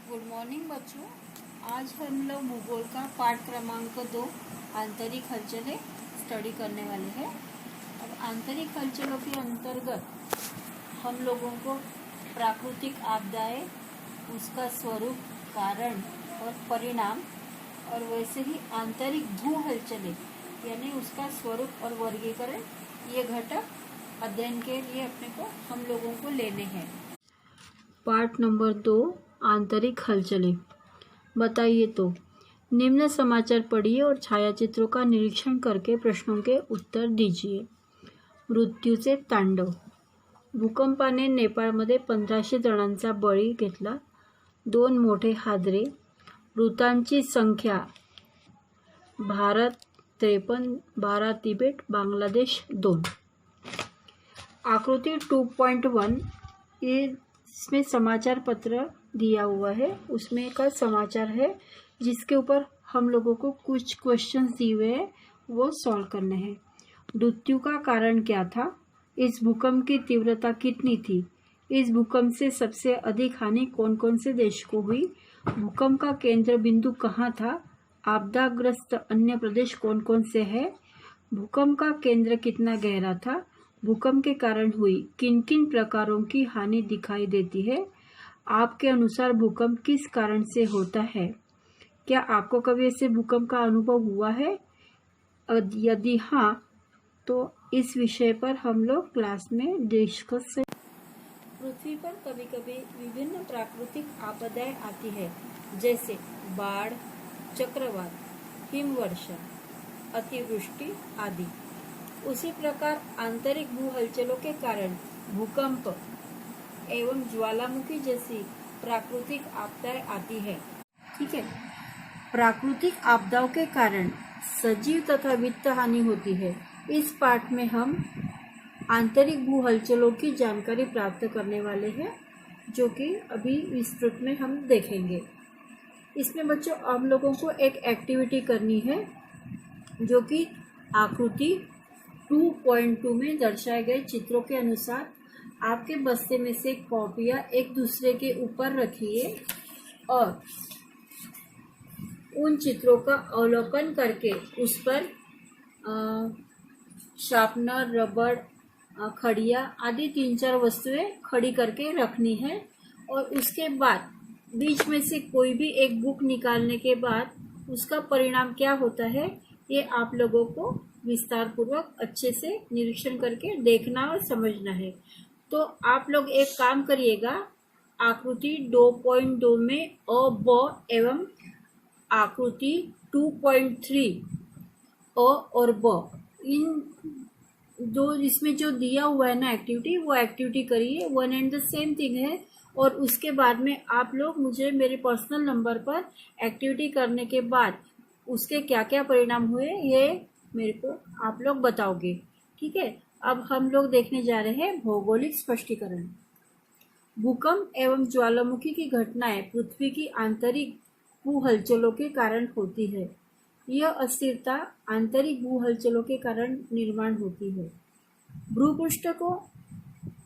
Good morning बच्चों। आज हम लोग भूगोल का पाठ क्रमांक 2 आंतरिक हलचलें स्टडी करने वाले हैं। अब आंतरिक हलचलों के अंतर्गत हम लोगों को प्राकृतिक आपदाएं, उसका स्वरूप, कारण और परिणाम, और वैसे ही आंतरिक भू हलचलें यानी उसका स्वरूप और वर्गीकरण, ये घटक अध्ययन के लिए अपने को हम लोगों को लेने हैं। पाठ नंबर 2 आंतरिक हलचलें। बताइए तो निम्न समाचार पढ़िए और छायाचित्रों का निरीक्षण करके प्रश्नों के उत्तर दीजिए। मृत्यूचे तांडव। भूकंपाने नेपाळमध्ये 1500 जणांचा बळी घेतला। 2 मोठे हादरे। मृतांची संख्या भारत 53, 12 तिबेट, बांग्लादेश 2। आकृति 2.1 इसमें समाचार पत्र दिया हुआ है, उसमें का समाचार है जिसके ऊपर हम लोगों को कुछ क्वेश्चंस दिए हुए हैं, वो सॉल्व करने हैं। मृत्यु का कारण क्या था? इस भूकंप की तीव्रता कितनी थी? इस भूकंप से सबसे अधिक हानि कौन कौन से देश को हुई? भूकंप का केंद्र बिंदु कहाँ था? आपदाग्रस्त अन्य प्रदेश कौन कौन से हैं? भूकंप का केंद्र कितना गहरा था? भूकंप के कारण हुई किन किन प्रकारों की हानि दिखाई देती है? आपके अनुसार भूकंप किस कारण से होता है? क्या आपको कभी ऐसे भूकंप का अनुभव हुआ है? यदि हाँ, तो इस विषय पर हम लोग क्लास में डिस्कस करें। पृथ्वी पर कभी कभी विभिन्न प्राकृतिक आपदाएं आती है, जैसे बाढ़, चक्रवात, हिमवर्षा, अतिवृष्टि आदि। उसी प्रकार आंतरिक भू हलचलों के कारण भूकंप एवं ज्वालामुखी जैसी प्राकृतिक आपदाएं आती है। ठीक है। प्राकृतिक आपदाओं के कारण सजीव तथा वित्त हानि होती है। इस पाठ में हम आंतरिक भू हलचलों की जानकारी प्राप्त करने वाले हैं, जो कि अभी विस्तृत में हम देखेंगे। इसमें बच्चों हम लोगों को एक एक्टिविटी करनी है, जो कि आकृति 2.2 में दर्शाए गए चित्रों के अनुसार आपके बस्ते में से कॉपियां एक दूसरे के ऊपर रखिए और उन चित्रों का अवलोकन करके उस पर शार्पनर, रबड़, खड़िया आदि 3-4 वस्तुएं खड़ी करके रखनी है। और उसके बाद बीच में से कोई भी एक बुक निकालने के बाद उसका परिणाम क्या होता है, ये आप लोगों को विस्तार पूर्वक अच्छे से निरीक्षण करके देखना और समझना है। तो आप लोग एक काम करिएगा, आकृति 2.2 में अ, ब एवं आकृति 2.3 अ और ब, इन दो इसमें जो दिया हुआ है ना एक्टिविटी, वो एक्टिविटी करिए। One and the same thing है। और उसके बाद में आप लोग मुझे मेरे पर्सनल नंबर पर एक्टिविटी करने के बाद उसके क्या क्या परिणाम हुए, ये मेरे को आप लोग बताओगे। ठीक है। अब हम लोग देखने जा रहे हैं भौगोलिक स्पष्टीकरण। भूकंप एवं ज्वालामुखी की घटनाएं पृथ्वी की आंतरिक भू हलचलों के कारण होती है। यह अस्थिरता आंतरिक भू हलचलों के कारण निर्माण होती है। भूपृष्ठ को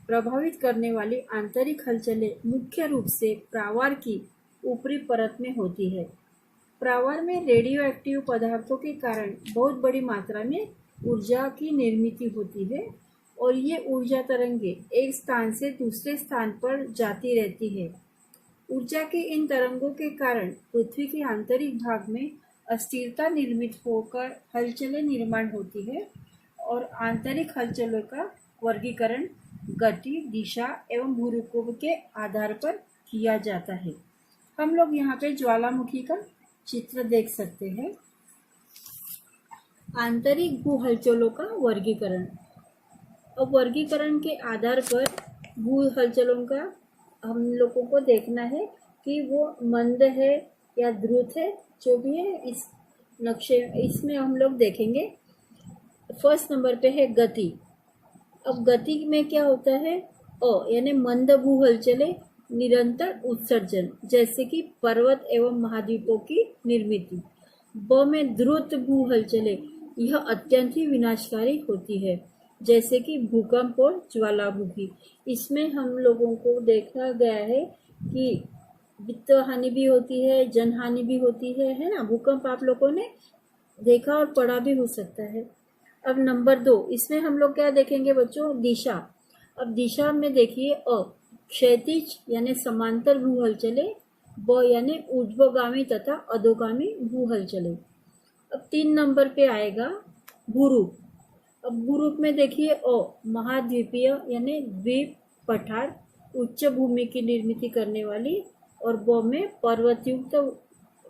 प्रभावित करने वाली आंतरिक हलचलें मुख्य रूप से प्रावार की ऊपरी परत में होती है। प्रावार में रेडियो एक्टिव पदार्थों के कारण बहुत बड़ी मात्रा में ऊर्जा की निर्मित होती है और ये ऊर्जा तरंगे एक स्थान से दूसरे स्थान पर जाती रहती है। ऊर्जा के इन तरंगों के कारण पृथ्वी के आंतरिक भाग में अस्थिरता निर्मित होकर हलचलें निर्माण होती है और आंतरिक हलचलों का वर्गीकरण गति, दिशा एवं भूरूपों के आधार पर किया जाता है। हम लोग यहाँ पे ज्वालामुखी का चित्र देख सकते हैं। आंतरिक भू हलचलों का वर्गीकरण। अब वर्गीकरण के आधार पर भू हलचलों का हम लोगों को देखना है कि वो मंद है या द्रुत है, जो भी है इस नक्शे इसमें हम लोग देखेंगे। फर्स्ट नंबर पे है गति। अब गति में क्या होता है? यानी मंद भू हलचलें, निरंतर उत्सर्जन, जैसे कि पर्वत एवं महाद्वीपों की निर्मिति। ब में द्रुत भू हलचलें, यह अत्यंत ही विनाशकारी होती है, जैसे कि भूकंप और ज्वालामुखी। इसमें हम लोगों को देखा गया है कि वित्त हानि भी होती है, जन हानि भी होती है ना। भूकंप आप लोगों ने देखा और पढ़ा भी हो सकता है। अब नंबर 2, इसमें हम लोग क्या देखेंगे बच्चों, दिशा। अब दिशा में देखिए, क्षैतिज यानी समांतर भू हलचलें, ब यानी ऊर्ध्वगामी तथा अधोगामी भू हलचलें। अब 3 नंबर पे आएगा भूरूप। अब भूरूप में देखिए, महाद्वीपीय यानी द्वीप पठार उच्च भूमि की निर्मित करने वाली, और ब में पर्वतयुक्त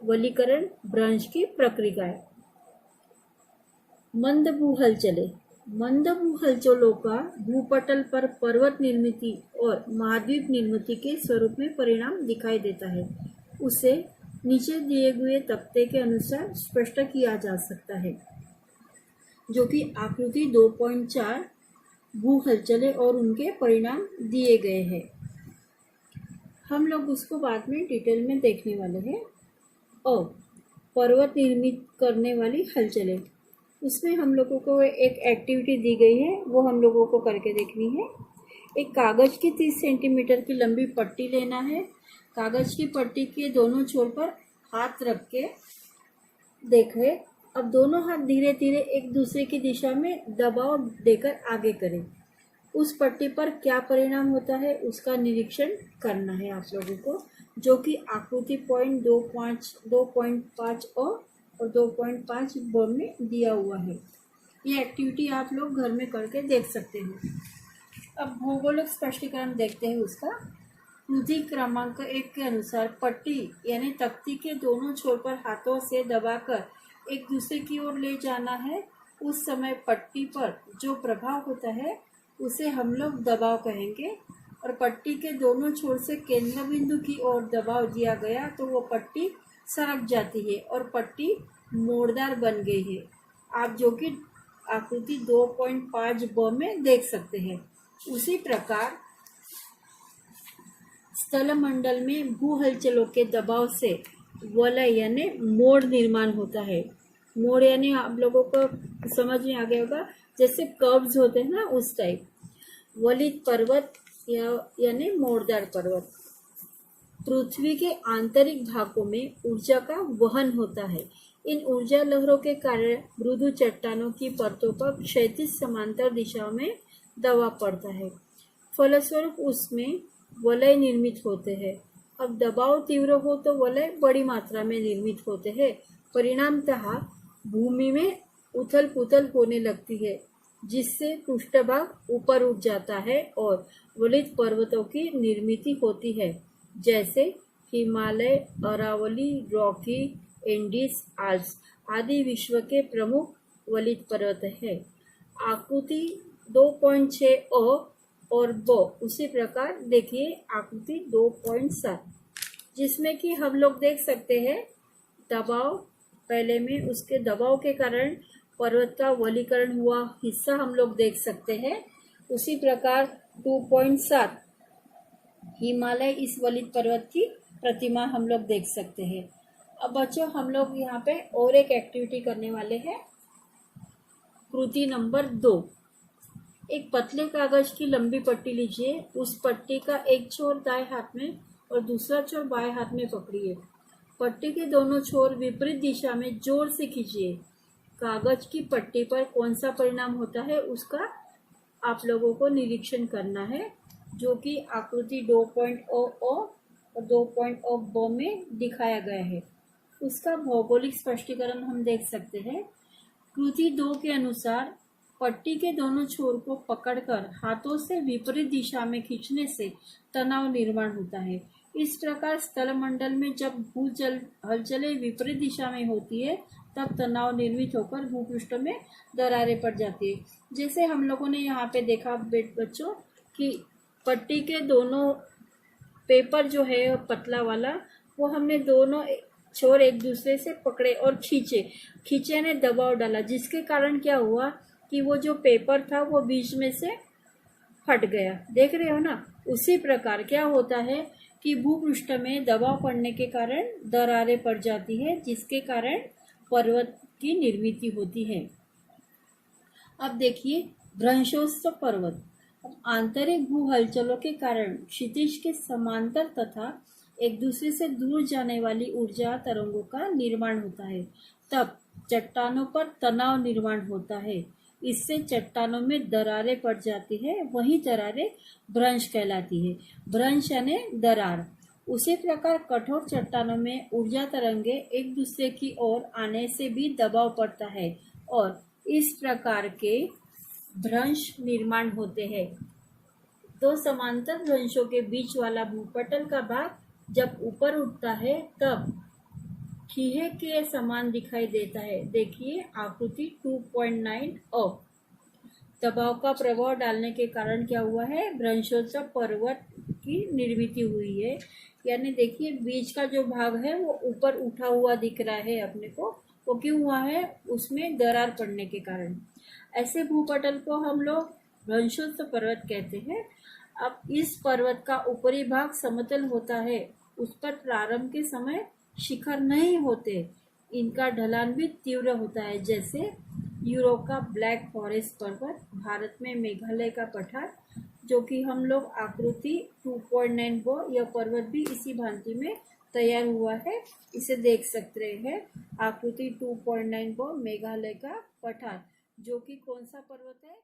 वलीकरण भ्रंश की प्रक्रिया है। मंद भू हलचलें। मंद भू हलचलों का भूपटल पर पर्वत निर्मित और महाद्वीप निर्मित के स्वरूप में परिणाम दिखाई देता है। उसे नीचे दिए हुए तख्ते के अनुसार स्पष्ट किया जा सकता है, जो कि आकृति 2.4 भू हलचलें और उनके परिणाम दिए गए हैं। हम लोग उसको बाद में डिटेल में देखने वाले हैं। और पर्वत निर्मित करने वाली हलचलें, उसमें हम लोगों को एक एक्टिविटी दी गई है, वो हम लोगों को करके देखनी है। एक कागज की 30 सेंटीमीटर की लंबी पट्टी लेना है। कागज की पट्टी के दोनों छोर पर हाथ रख के देखें। अब दोनों हाथ धीरे धीरे एक दूसरे की दिशा में दबाव देकर आगे करें। उस पट्टी पर क्या परिणाम होता है उसका निरीक्षण करना है आप लोगों को, जो कि आकृति 2.5 और 2.5 ब में दिया हुआ है। ये एक्टिविटी आप लोग घर में करके देख सकते हो। अब भौगोलिक स्पष्टीकरण देखते हैं उसका। विधि क्रमांक 1 के अनुसार पट्टी यानी तख्ती के दोनों छोर पर हाथों से दबाकर एक दूसरे की ओर ले जाना है। उस समय पट्टी पर जो प्रभाव होता है उसे हम लोग दबाव कहेंगे। और पट्टी के दोनों छोर से केंद्र बिंदु की ओर दबाव दिया गया तो वो पट्टी सरक जाती है और पट्टी मोड़दार बन गई है, आप जो कि आकृति 2.5 ब में देख सकते हैं। उसी प्रकार स्थलमंडल में भू हलचलों के दबाव से वलय यानी मोड़ निर्माण होता है। मोड़ यानी आप लोगों को समझ में आ गया होगा, जैसे कर्व्स होते हैं ना, उस टाइप। वलित पर्वत यानी मोड़दार पर्वत। पृथ्वी के आंतरिक भागों में ऊर्जा का वहन होता है। इन ऊर्जा लहरों के कारण मृदु चट्टानों की परतों पर क्षैतिज समांतर दिशा में दबाव पड़ता है। फलस्वरूप उसमें वलय निर्मित होते हैं। अब दबाव तीव्र हो तो वलय बड़ी मात्रा में निर्मित होते हैं। परिणामतः भूमि में उथल पुथल होने लगती है, जिससे पृष्ठभाग ऊपर उठ जाता है और वलित पर्वतों की निर्मित होती है, जैसे Himalaya, Aravalli, Rocky, Andes, Alps आदि विश्व के प्रमुख वलित पर्वत है। आकृति 2.6 और ब उसी प्रकार देखिए आकृति 2.7, जिसमें कि हम लोग देख सकते हैं दबाव, पहले में उसके दबाव के कारण पर्वत का वलीकरण हुआ हिस्सा हम लोग देख सकते हैं। उसी प्रकार 2.7 हिमालय इस वलित पर्वत की प्रतिमा हम लोग देख सकते हैं। अब बच्चों हम लोग यहाँ पे और एक एक्टिविटी करने वाले हैं। कृति नंबर 2, एक पतले कागज की लंबी पट्टी लीजिए। उस पट्टी का एक छोर दाएं हाथ में और दूसरा छोर बाएं हाथ में पकड़िए। पट्टी के दोनों छोर विपरीत दिशा में जोर से खींचिए। कागज की पट्टी पर कौन सा परिणाम होता है उसका आप लोगों को निरीक्षण करना है, जो कि आकृति 2.0 और 2.0 ब में दिखाया गया है। उसका भौगोलिक स्पष्टीकरण हम देख सकते हैं। कृति 2 के अनुसार पट्टी के दोनों छोर को पकड़कर हाथों से विपरीत दिशा में खींचने से तनाव निर्माण होता है। इस प्रकार स्थलमंडल में जब भू हलचलें विपरीत दिशा में होती है तब तनाव निर्मित होकर भूपृष्ठ में दरारें पड़ जाती है। जैसे हम लोगों ने यहाँ पे देखा बच्चों कि पट्टी के दोनों पेपर जो है पतला वाला, वो हमने दोनों छोर एक दूसरे से पकड़े और खींचे ने दबाव डाला, जिसके कारण क्या हुआ कि वो जो पेपर था वो बीच में से फट गया। देख रहे हो ना। उसी प्रकार क्या होता है कि भूपृष्ठ में दबाव पड़ने के कारण दरारें पड़ जाती है, जिसके कारण पर्वत की निर्मित होती है। अब देखिए भ्रंशोत्सव पर्वत। आंतरिक भू हलचलों के कारण क्षितिज के समांतर तथा एक दूसरे से दूर जाने वाली ऊर्जा तरंगों का निर्माण होता है। तब चट्टानों पर तनाव निर्माण होता है। इससे चट्टानों में दरारें पड़ जाती है। वही दरारें भ्रंश कहलाती है। भ्रंश यानी दरार। उसी प्रकार कठोर चट्टानों में ऊर्जा तरंगे एक दूसरे की ओर आने से भी दबाव पड़ता है और इस प्रकार के भ्रंश निर्माण होते हैं। दो समांतर भ्रंशों के बीच वाला भूपटल का भाग जब ऊपर उठता है तब खीहे के समान दिखाई देता है। देखिए आकृति 2.9 अब दबाव का प्रभाव डालने के कारण क्या हुआ है, भ्रंशोत्सव पर्वत की निर्मित हुई है। यानी देखिए बीच का जो भाग है वो ऊपर उठा हुआ दिख रहा है अपने को। वो क्यों हुआ है, उसमें दरार पड़ने के कारण। ऐसे भूपटल को हम लोग भ्रंशोत्सव पर्वत कहते हैं। अब इस पर्वत का ऊपरी भाग समतल होता है। उस पर प्रारंभ के समय शिखर नहीं होते। इनका ढलान भी तीव्र होता है, जैसे यूरोप का ब्लैक फॉरेस्ट पर्वत, भारत में मेघालय का पठार, जो कि हम लोग आकृति 2.9 वो यह पर्वत भी इसी भांति में तैयार हुआ है। इसे देख सकते हैं आकृति 2.9 वो मेघालय का पठार, जो कि कौन सा पर्वत है,